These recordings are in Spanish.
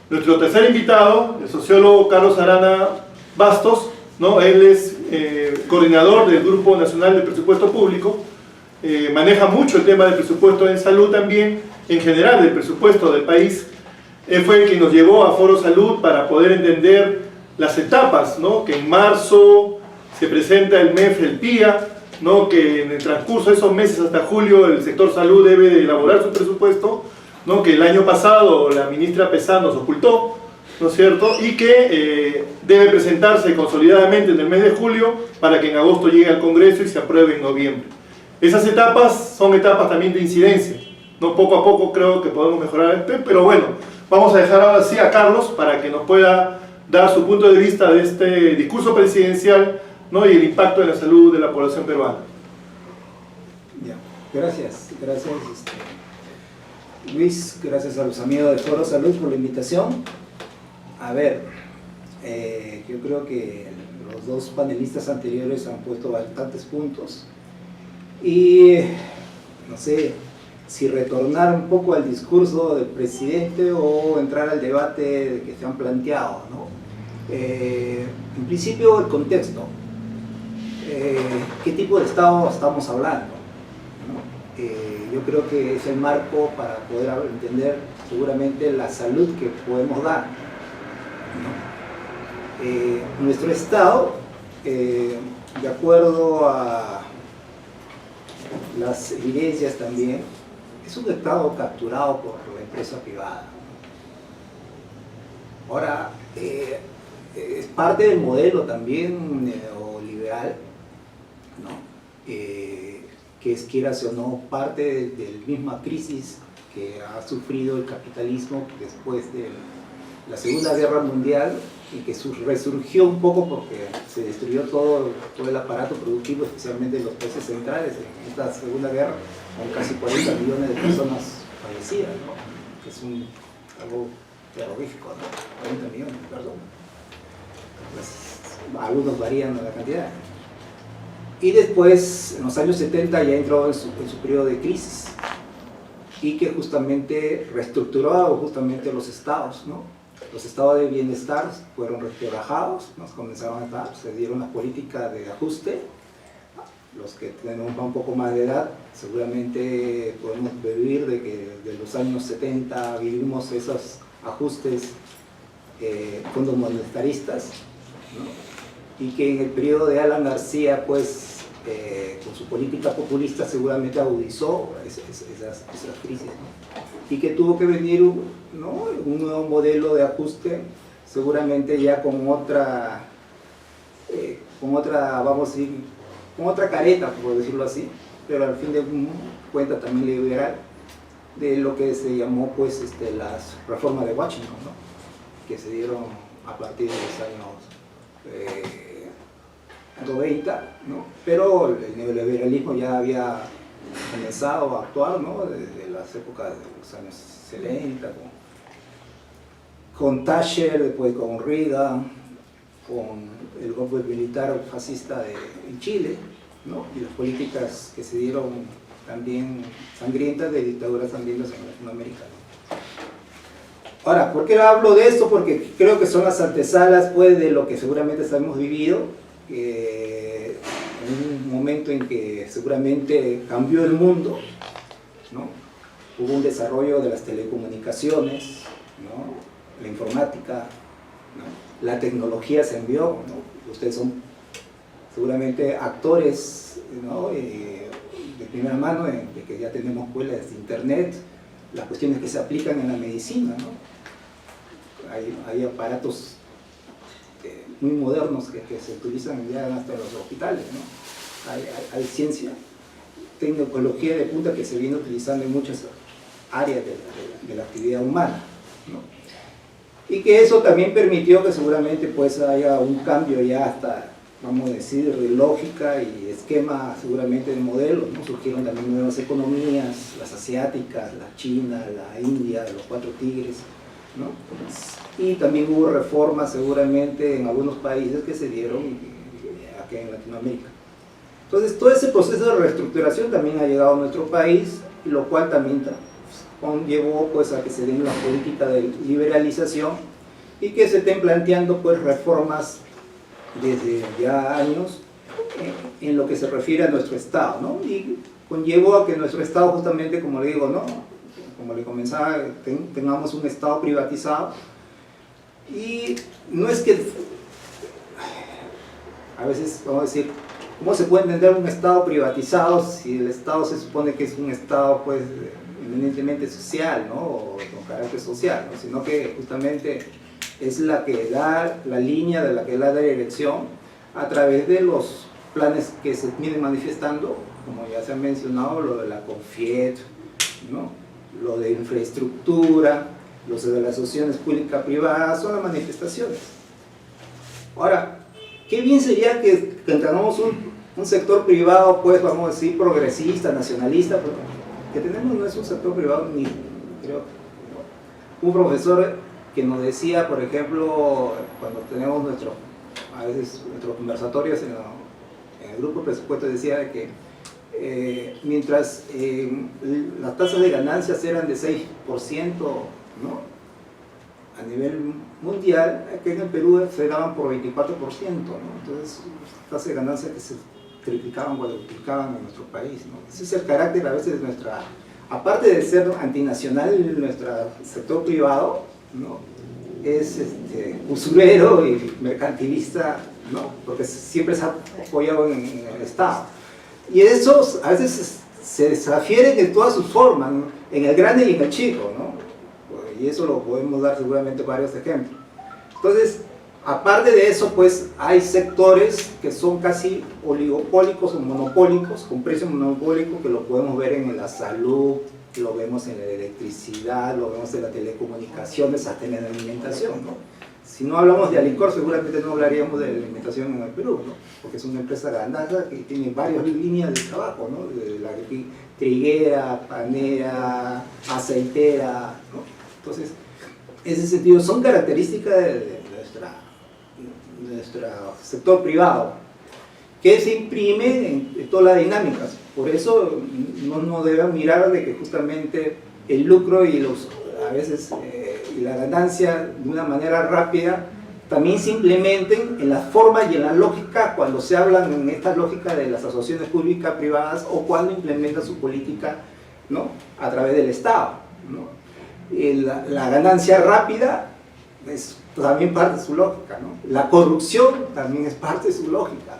Nuestro tercer invitado, el sociólogo Carlos Arana Bastos, ¿no? Él es coordinador del Grupo Nacional de Presupuesto Público, maneja mucho el tema del presupuesto en salud también, en general del presupuesto del país. Él fue el que nos llevó a Foro Salud para poder entender las etapas, ¿no? Que en marzo se presenta el MEF, el PIA, ¿no? Que en el transcurso de esos meses hasta julio el sector salud debe de elaborar su presupuesto, ¿no? Que el año pasado la ministra Pesán nos ocultó, ¿no es cierto? Y que debe presentarse consolidadamente en el mes de julio para que en agosto llegue al Congreso y se apruebe en noviembre. Esas etapas son etapas también de incidencia, ¿no? Poco a poco creo que podemos mejorar, pero bueno, vamos a dejar ahora sí a Carlos para que nos pueda dar su punto de vista de este discurso presidencial, ¿no? Y el impacto en la salud de la población peruana. Ya, gracias Luis, gracias a los amigos de Foro Salud por la invitación. A ver, yo creo que los dos panelistas anteriores han puesto bastantes puntos y no sé si retornar un poco al discurso del presidente o entrar al debate que se han planteado, ¿no? En principio el contexto, ¿qué tipo de Estado estamos hablando? ¿No? Yo creo que es el marco para poder entender seguramente la salud que podemos dar, ¿no? Nuestro Estado, de acuerdo a las evidencias también, es un Estado capturado por la empresa privada. Ahora, es parte del modelo también neoliberal, ¿no? Que es, quieras o no, parte de la misma crisis que ha sufrido el capitalismo después de la Segunda Guerra Mundial y que resurgió un poco porque se destruyó todo el aparato productivo, especialmente en los países centrales en esta Segunda Guerra, con casi 40 millones de personas fallecidas, ¿no? Que es algo terrorífico, ¿no? 40 millones, perdón. Pues, algunos varían la cantidad. Y después, en los años 70, ya entró en su periodo de crisis y que justamente reestructuró justamente los estados, ¿no? Los estados de bienestar fueron rebajados, nos comenzaron a dar, se dieron las políticas de ajuste. Los que tenemos un poco más de edad, seguramente podemos vivir de que de los años 70 vivimos esos ajustes fondos monetaristas, ¿no? Y que en el periodo de Alan García, pues, con su política populista seguramente agudizó esas crisis, ¿no? Y que tuvo que venir ¿no? un nuevo modelo de ajuste, seguramente ya con otra, vamos a decir, con otra careta, por decirlo así, pero al fin de cuentas también liberal, de lo que se llamó pues las reformas de Washington, ¿no? Que se dieron a partir de los años 90, ¿no? Pero el neoliberalismo ya había comenzado a actuar, ¿no? Desde las épocas de los años 70, con Thatcher, después con Reagan, con el golpe militar fascista en Chile, ¿no? Y las políticas que se dieron también sangrientas de dictaduras sangrientas en Latinoamérica, ¿no? Ahora, ¿por qué hablo de esto? Porque creo que son las antesalas pues, de lo que seguramente hemos vivido, en un momento en que seguramente cambió el mundo, ¿no? Hubo un desarrollo de las telecomunicaciones, ¿no? La informática, ¿no? La tecnología se envió, ¿no? Ustedes son seguramente actores, ¿no? De primera mano de que ya tenemos pues, de internet, las cuestiones que se aplican en la medicina, ¿no? Hay aparatos muy modernos que se utilizan ya hasta en los hospitales, ¿no? Hay ciencia, tecnología de punta que se viene utilizando en muchas áreas de la actividad humana, ¿no? Y que eso también permitió que seguramente pues haya un cambio ya hasta, vamos a decir, de lógica y esquema seguramente de modelos, ¿no? Surgieron también nuevas economías, las asiáticas, la China, la India, los Cuatro Tigres, ¿no? Y también hubo reformas seguramente en algunos países que se dieron aquí en Latinoamérica. Entonces todo ese proceso de reestructuración también ha llegado a nuestro país, y lo cual también conllevó pues a que se den las políticas de liberalización y que se estén planteando pues reformas desde ya años en lo que se refiere a nuestro Estado, ¿no? Y conllevó a que nuestro Estado justamente, como le digo, ¿no? Como le comenzaba, tengamos un Estado privatizado. Y no es que, a veces vamos a decir, ¿cómo se puede entender un Estado privatizado si el Estado se supone que es un Estado pues eminentemente social, ¿no? O con carácter social, ¿no? Sino que justamente es la que da la línea, de la que da la dirección a través de los planes que se vienen manifestando, como ya se ha mencionado, lo de la CONFIET, ¿no? Lo de infraestructura, lo de las asociaciones pública-privadas, son las manifestaciones. Ahora, qué bien sería que tengamos un sector privado, pues vamos a decir, progresista, nacionalista, pero que tenemos no es un sector privado ni, creo, un profesor que nos decía, por ejemplo, cuando tenemos a veces nuestros conversatorios en el grupo de presupuesto, decía que mientras las tasas de ganancias eran de 6%, ¿no? A nivel mundial, aquí en el Perú se daban por 24%, ¿no? Entonces, tasas de ganancias que se triplicaban, cuadruplicaban en nuestro país, ¿no? Ese es el carácter a veces de nuestra, aparte de ser antinacional, nuestro sector privado, ¿no? Es usurero y mercantilista, ¿no? Porque siempre se ha apoyado en el Estado. Y eso a veces se desafieren en todas sus formas, ¿no? En el grande y en el chico, ¿no? Y eso lo podemos dar seguramente varios ejemplos. Entonces, aparte de eso, pues hay sectores que son casi oligopólicos o monopólicos, con precio monopólico, que lo podemos ver en la salud, lo vemos en la electricidad, lo vemos en las telecomunicaciones, hasta en la alimentación, ¿no? Si no hablamos de Alicor, seguramente no hablaríamos de la alimentación en el Perú, ¿no? Porque es una empresa grandiosa que tiene varias líneas de trabajo, ¿no? De la triguera, panera, aceitera, ¿no? Entonces, en ese sentido, son características de nuestro sector privado, que se imprime en todas las dinámicas. Por eso no deben mirar de que justamente el lucro y a veces y la ganancia de una manera rápida también se implementen en la forma y en la lógica cuando se hablan en esta lógica de las asociaciones públicas privadas o cuando implementan su política, ¿no? A través del Estado, ¿no? La ganancia rápida es también parte de su lógica, ¿no? La corrupción también es parte de su lógica,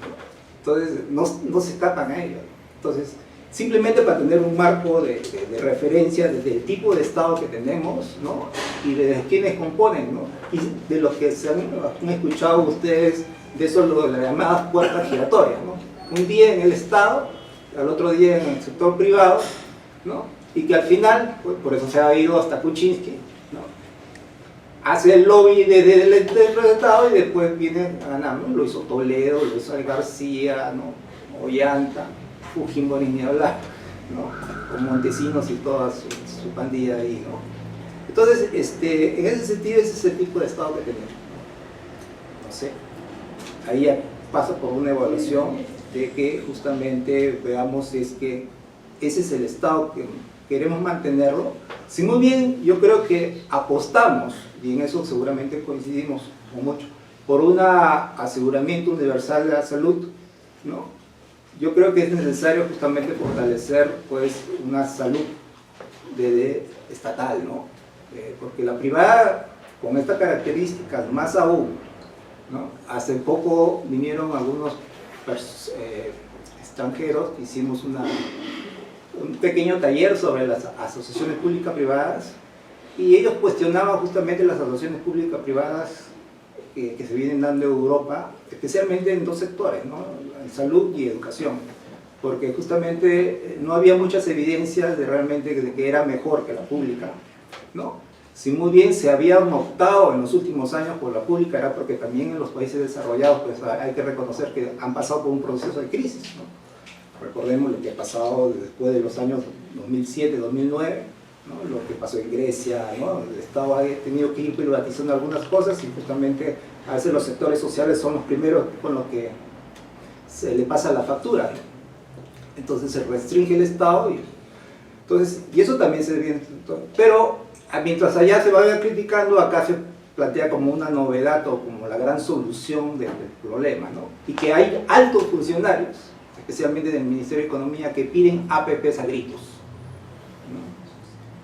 ¿no? Entonces no se escapan a ello. Entonces, simplemente para tener un marco de referencia del tipo de Estado que tenemos, ¿no? Y de quienes componen, ¿no? Y de los que se han escuchado ustedes, de eso lo de las llamadas puertas giratorias, ¿no? Un día en el Estado, al otro día en el sector privado, ¿no? Y que al final, pues, por eso se ha ido hasta Kuczynski, ¿no? Hace el lobby del Estado y después viene a ganar, ¿no? Lo hizo Toledo, lo hizo García, ¿no? Ollanta, Fujimori ni hablar, ¿no? Con Montesinos y toda su pandilla ahí, ¿no? Entonces, en ese sentido, ese es el tipo de Estado que tenemos. No sé, ahí ya pasa por una evaluación de que justamente veamos si es que ese es el Estado que queremos mantenerlo. Si muy bien, yo creo que apostamos, y en eso seguramente coincidimos mucho, por un aseguramiento universal de la salud, ¿no? Yo creo que es necesario justamente fortalecer pues una salud estatal, ¿no? Porque la privada, con estas características, más aún, ¿no? Hace poco vinieron algunos extranjeros, hicimos un pequeño taller sobre las asociaciones públicas-privadas y ellos cuestionaban justamente las asociaciones públicas-privadas que se vienen dando en Europa, especialmente en dos sectores, ¿no? En salud y educación, porque justamente no había muchas evidencias de realmente de que era mejor que la pública, ¿no? Si muy bien se habían optado en los últimos años por la pública, era porque también en los países desarrollados pues hay que reconocer que han pasado por un proceso de crisis, ¿no? Recordemos lo que ha pasado después de los años 2007, 2009, ¿no? Lo que pasó en Grecia, ¿no? El Estado ha tenido que ir privatizando algunas cosas y justamente a veces los sectores sociales son los primeros con los que se le pasa la factura, ¿no? Entonces se restringe el Estado y Entonces, y eso también se viene, pero mientras allá se vaya criticando, acá se plantea como una novedad o como la gran solución del problema, ¿no? Y que hay altos funcionarios, especialmente del Ministerio de Economía, que piden APPs a gritos, ¿no?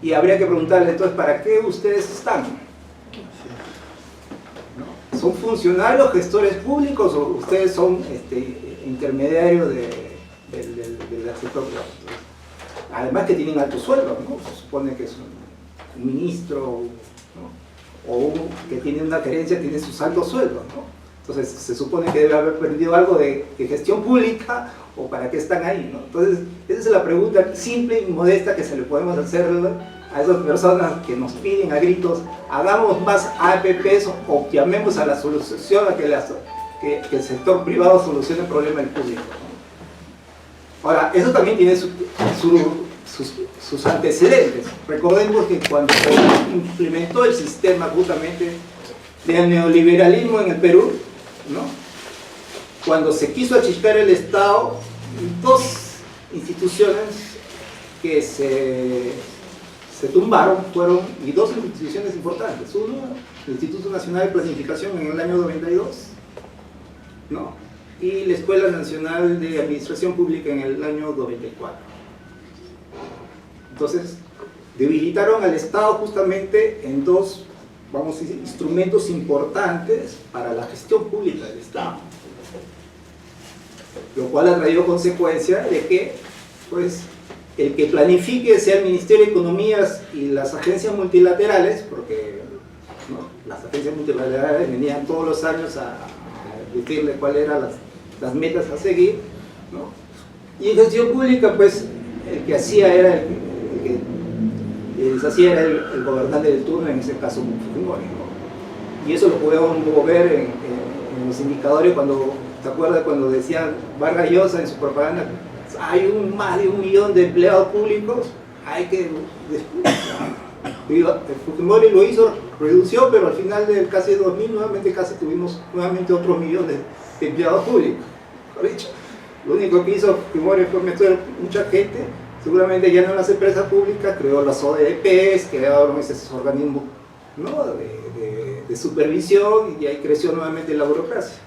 Y habría que preguntarle entonces, ¿para qué ustedes están? ¿No? ¿Son funcionarios, gestores públicos o ustedes son intermediarios del sector privado? Además que tienen altos sueldos, ¿no? Se supone que es un ministro, ¿no? O que tiene una gerencia, tiene sus altos sueldos, ¿no? Entonces se supone que debe haber perdido algo de gestión pública, o para qué están ahí, ¿no? Entonces esa es la pregunta simple y modesta que se le podemos hacer a esas personas que nos piden a gritos: hagamos más APPs o llamemos a la solución a que el sector privado solucione el problema del público, ¿no? Ahora, eso también tiene sus antecedentes. Recordemos que cuando se implementó el sistema justamente del neoliberalismo en el Perú, ¿no? Cuando se quiso achicar el Estado, dos instituciones que se tumbaron fueron, y dos instituciones importantes. Uno, el Instituto Nacional de Planificación en el año 92, ¿no? Y la Escuela Nacional de Administración Pública en el año 94. Entonces, debilitaron al Estado justamente en dos, vamos a decir, instrumentos importantes para la gestión pública del Estado. Lo cual ha traído consecuencia de que, pues, el que planifique sea el Ministerio de Economías y las agencias multilaterales, porque, ¿no?, las agencias multilaterales venían todos los años a decirle cuáles eran las metas a seguir, ¿no? Y en gestión pública, pues, el que hacía era el que deshacía era el gobernante del turno, en ese caso Fujimori, ¿no? Y eso lo podemos ver en los indicadores. Cuando, ¿te acuerdas cuando decían Vargas Llosa en su propaganda: hay más de 1 millón de empleados públicos, hay que... Fujimori lo hizo, redució, pero al final de casi 2000 nuevamente tuvimos nuevamente otros millones de empleados públicos. Lo único que hizo Fujimori fue meter mucha gente, seguramente ya no en las empresas públicas, creó las ODPs, crearon esos organismos, ¿no?, de supervisión, y ahí creció nuevamente la burocracia.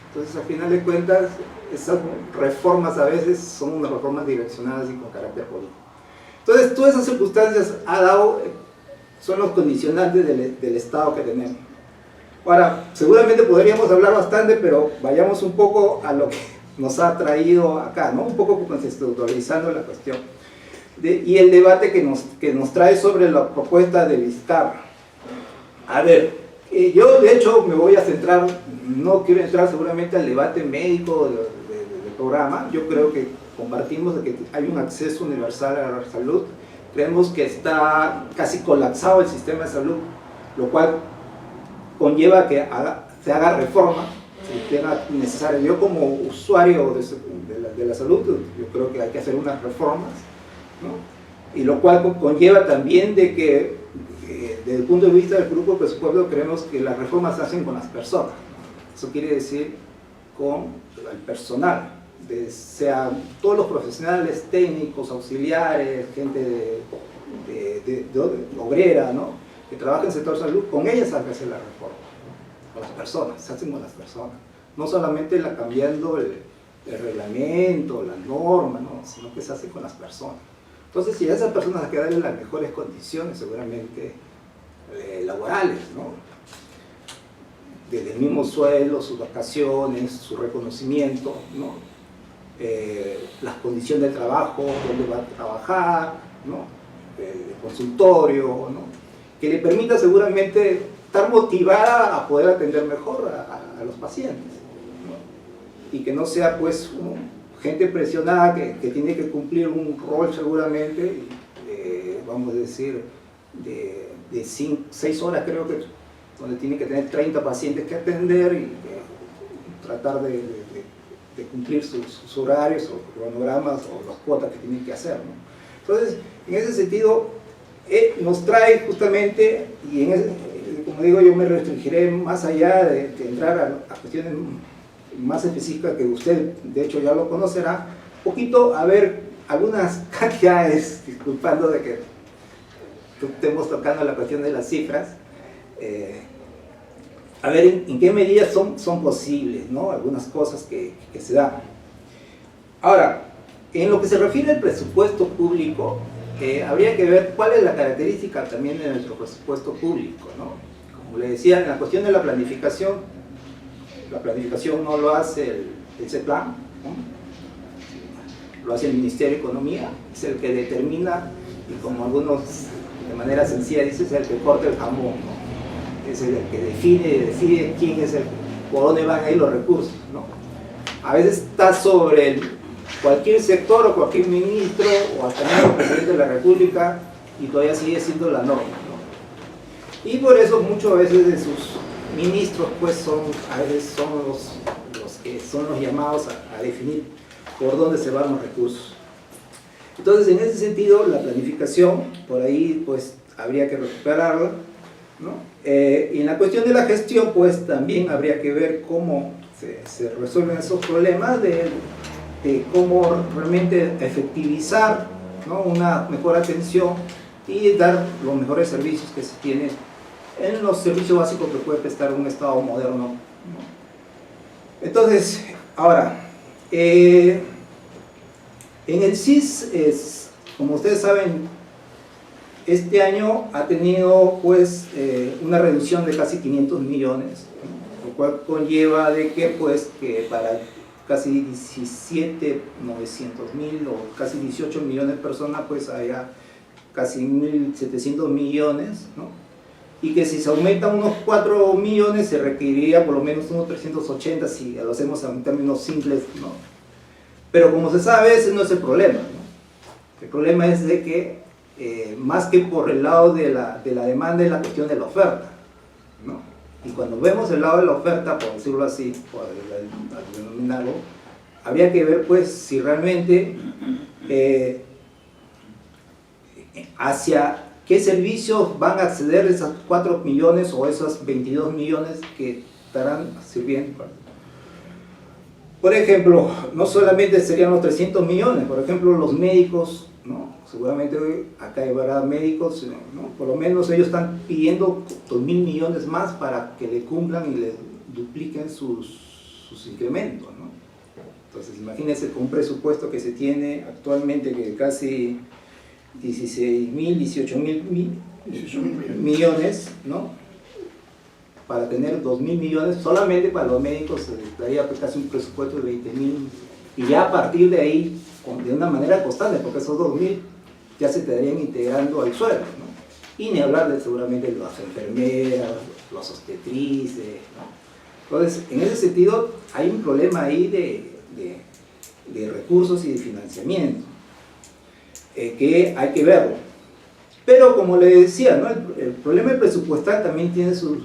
Entonces, al final de cuentas, esas reformas a veces son unas reformas direccionadas y con carácter político. Entonces, todas esas circunstancias son los condicionantes del Estado que tenemos. Ahora, seguramente podríamos hablar bastante, pero vayamos un poco a lo que nos ha traído acá, ¿no? Un poco contextualizando la cuestión. Y el debate que nos trae sobre la propuesta de Vizcarra. A ver, yo de hecho me voy a centrar, no quiero entrar seguramente al debate médico del programa. Yo creo que compartimos de que hay un acceso universal a la salud. Creemos que está casi colapsado el sistema de salud, lo cual conlleva que se haga reforma, si tenga necesario. Yo como usuario de la salud, yo creo que hay que hacer unas reformas, ¿no? Y lo cual conlleva también de que, desde el punto de vista del grupo presupuesto, creemos que las reformas se hacen con las personas. Eso quiere decir con el personal, sean todos los profesionales, técnicos, auxiliares, gente de obrera, ¿no?, que trabaja en el sector salud. Con ellas hay que hacer la reforma, ¿no?, con las personas, se hacen con las personas, no solamente cambiando el reglamento, la norma, ¿no?, sino que se hace con las personas. Entonces, si a esas personas hay que darle las mejores condiciones, seguramente laborales, ¿no?, desde el mismo sueldo, sus vacaciones, su reconocimiento, ¿no?, las condiciones del trabajo, dónde va a trabajar, ¿no?, el consultorio, ¿no?, que le permita seguramente estar motivada a poder atender mejor a los pacientes, ¿no?, y que no sea, pues, gente presionada que tiene que cumplir un rol seguramente, vamos a decir, de 6 horas, creo que, donde tiene que tener 30 pacientes que atender y tratar de cumplir sus horarios o cronogramas o las cuotas que tienen que hacer, ¿no? Entonces, en ese sentido, nos trae justamente, y como digo, yo me restringiré más allá de entrar a cuestiones más específicas que usted, de hecho, ya lo conocerá, un poquito a ver algunas cantidades, disculpando de que estemos tocando la cuestión de las cifras, a ver en qué medida son posibles, ¿no? Algunas cosas que se dan. Ahora, en lo que se refiere al presupuesto público, habría que ver cuál es la característica también de nuestro presupuesto público, ¿no? Como le decía, en la cuestión de la planificación no lo hace el CEPLAN, ¿no? Lo hace el Ministerio de Economía, es el que determina, y como algunos de manera sencilla dicen, es el que corta el jamón, ¿no? Es el que decide quién es por dónde van a ir los recursos, ¿no? A veces está sobre cualquier sector o cualquier ministro o hasta mismo el presidente de la República, y todavía sigue siendo la norma, ¿no? Y por eso muchas veces de sus ministros pues a veces son los que son los llamados a definir por dónde se van los recursos. Entonces, en ese sentido, la planificación, por ahí pues habría que recuperarla, ¿no? Y en la cuestión de la gestión, pues también habría que ver cómo se resuelven esos problemas de cómo realmente efectivizar, ¿no? Una mejor atención y dar los mejores servicios que se tienen en los servicios básicos que puede prestar un Estado moderno, ¿no? Entonces, ahora, en el CIS, como ustedes saben, este año ha tenido pues una reducción de casi 500 millones, ¿no? Lo cual conlleva de que pues que para casi 17.900.000 o casi 18 millones de personas pues haya casi 1.700 millones, ¿no? Y que si se aumentan unos 4 millones se requeriría por lo menos unos 380 si lo hacemos en términos simples, ¿no? Pero como se sabe, ese no es el problema, ¿no? El problema es de que más que por el lado de la demanda, es la cuestión de la oferta, ¿no? Y cuando vemos el lado de la oferta, por decirlo así, por denominarlo, habría que ver pues si realmente hacia qué servicios van a acceder esas 4 millones o esos 22 millones que estarán sirviendo. Por ejemplo, no solamente serían los 300 millones, por ejemplo, los médicos, ¿no? Seguramente acá habrá médicos, ¿no? Por lo menos ellos están pidiendo 2.000 millones más para que le cumplan y le dupliquen sus incrementos, ¿no? Entonces, imagínense con un presupuesto que se tiene actualmente que casi 18 mil millones, ¿no? Para tener 2.000 millones, solamente para los médicos se daría pues casi un presupuesto de 20.000, y ya a partir de ahí, de una manera constante, porque esos 2.000 ya se estarían integrando al sueldo, ¿no? Y ni hablar de seguramente las enfermeras, los obstetrices, ¿no? Entonces, en ese sentido, hay un problema ahí de recursos y de financiamiento, que hay que verlo. Pero como le decía, ¿no? El problema presupuestal también tiene sus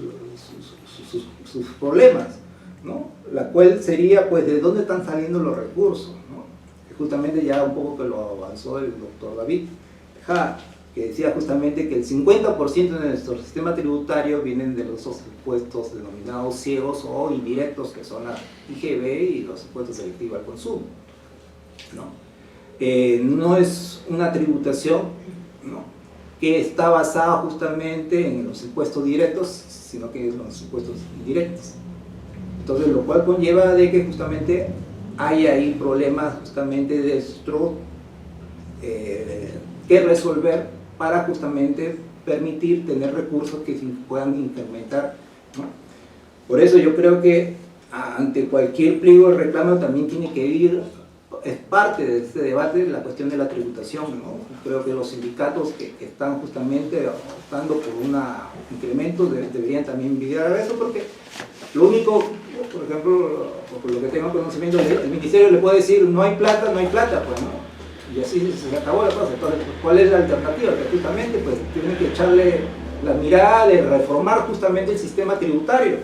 problemas, ¿no? La cual sería, pues, de dónde están saliendo los recursos, ¿no? Que justamente ya un poco que lo avanzó el doctor David Tejada, que decía justamente que el 50% de nuestro sistema tributario vienen de los impuestos denominados ciegos o indirectos, que son la IGB y los impuestos selectivos al consumo, ¿no? No es una tributación, ¿no?, que está basada justamente en los impuestos directos, sino que en los impuestos indirectos. Entonces, lo cual conlleva de que justamente hay ahí problemas justamente de esto que resolver para justamente permitir tener recursos que puedan incrementar, ¿no? Por eso yo creo que ante cualquier pliego de reclamo también tiene que ir, es parte de este debate, la cuestión de la tributación, ¿no? Creo que los sindicatos que están justamente optando por un incremento deberían también mirar eso, porque lo único, por ejemplo, por lo que tengo conocimiento, el ministerio le puede decir no hay plata, pues, ¿no? Y así se acabó la cosa. Entonces, ¿cuál es la alternativa? Que justamente pues tienen que echarle la mirada de reformar justamente el sistema tributario.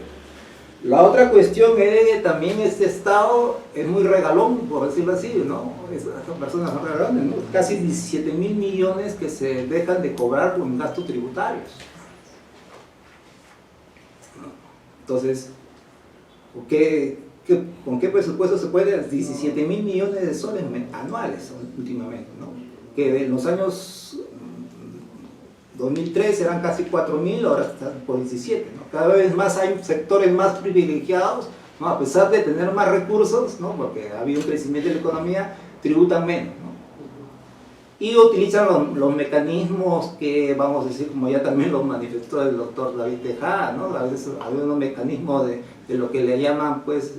La otra cuestión es que también este Estado es muy regalón, por decirlo así, ¿no? Estas personas son regalones, ¿no? Casi 17.000 millones que se dejan de cobrar con gastos tributarios, ¿no? Entonces, ¿Con qué presupuesto se puede? 17.000 millones de soles anuales últimamente, ¿no? Que en los años 2003 eran casi 4.000, ahora están por 17, ¿no? Cada vez más hay sectores más privilegiados, ¿no? A pesar de tener más recursos, ¿no? Porque ha habido un crecimiento de la economía, tributan menos, ¿no? Y utilizan los mecanismos que, vamos a decir, como ya también lo manifestó el doctor David Tejada, ¿no? A veces hay unos mecanismos de lo que le llaman, pues,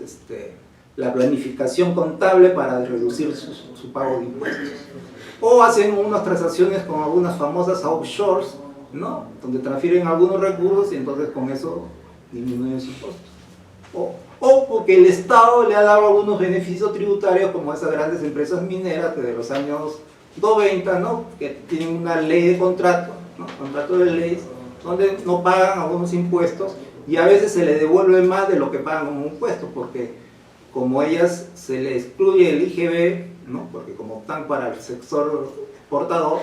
la planificación contable para reducir su pago de impuestos. O hacen unas transacciones con algunas famosas offshores, ¿no? Donde transfieren algunos recursos y entonces con eso disminuyen sus costos. O porque el Estado le ha dado algunos beneficios tributarios, como esas grandes empresas mineras que de los años 90, ¿no? Que tienen una ley de contrato, ¿no? Contrato de leyes, donde no pagan algunos impuestos y a veces se les devuelve más de lo que pagan como impuestos, porque como ellas se les excluye el IGB, ¿no? Porque como están para el sector exportador,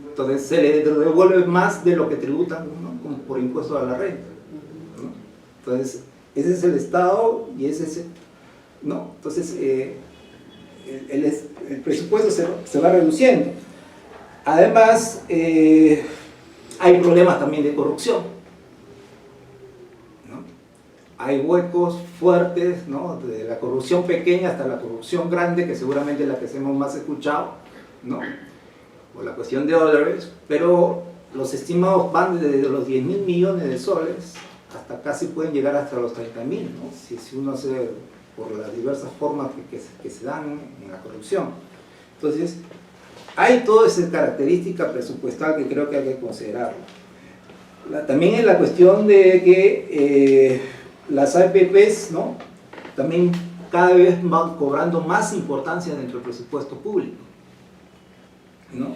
entonces se les devuelve más de lo que tributan, ¿no? Como por impuesto a la renta, ¿no? Entonces ese es el Estado y ese es, ¿no? Entonces el presupuesto se va reduciendo. Además, hay problemas también de corrupción, ¿no? Hay huecos fuertes, ¿no? De la corrupción pequeña hasta la corrupción grande, que seguramente es la que hemos más escuchado, ¿no? Por la cuestión de Odebrecht, pero los estimados van desde los 10.000 millones de soles hasta casi pueden llegar hasta los 30.000, ¿no? Si uno hace por las diversas formas que se dan en la corrupción. Entonces, hay toda esa característica presupuestal que creo que hay que considerarlo. También es la cuestión de que las APPs, ¿no? También cada vez van cobrando más importancia dentro del presupuesto público, ¿no?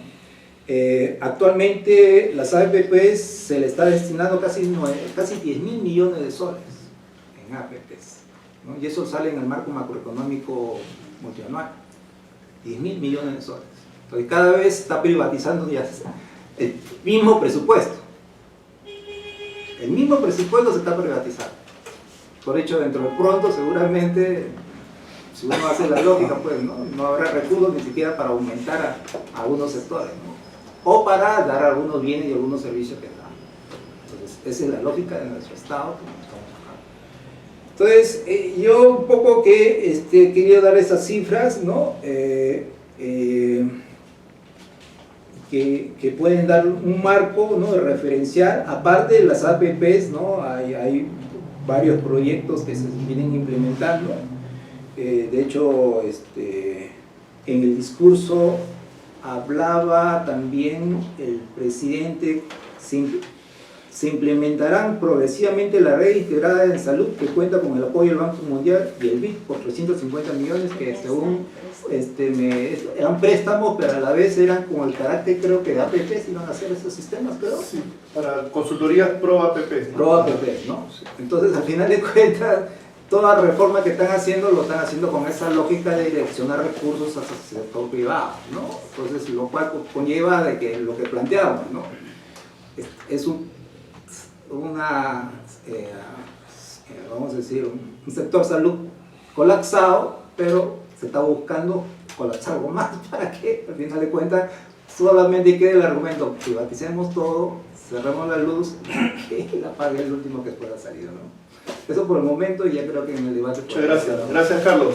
Actualmente las APPs se le está destinando casi 10.000 millones de soles en APPs, ¿no? Y eso sale en el marco macroeconómico multianual, 10.000 millones de soles. Entonces cada vez se está privatizando ya el mismo presupuesto. El mismo presupuesto se está privatizando. Por hecho, dentro de pronto seguramente, si uno hace la lógica, pues no habrá recursos ni siquiera para aumentar a algunos sectores, ¿no? O para dar algunos bienes y algunos servicios que dan. Entonces, esa es la lógica de nuestro Estado, como estamos acá. Entonces, yo un poco que quería dar esas cifras, ¿no? Que pueden dar un marco, ¿no? De referencial, aparte de las APPs, ¿no? Hay varios proyectos que se vienen implementando. De hecho, en el discurso hablaba también el presidente, se implementarán progresivamente la red integrada en salud que cuenta con el apoyo del Banco Mundial y el BID por 350 millones que según eran préstamos, pero a la vez eran con el carácter, creo que de APPs iban a hacer esos sistemas, creo. Sí, para consultorías pro APPs, ¿no? Pro APPs, ¿no? Entonces, al final de cuentas, toda reforma que están haciendo, lo están haciendo con esa lógica de direccionar recursos hacia el sector privado, ¿no? Entonces, lo cual conlleva de que lo que planteamos, ¿no? Es vamos a decir, un sector salud colapsado, pero se está buscando colapsar algo más para que, al final de cuentas, solamente quede el argumento: privaticemos todo, cerremos la luz y la pague el último que pueda salir, ¿no? Eso por el momento, y ya creo que en el debate... Muchas gracias. Gracias, Carlos.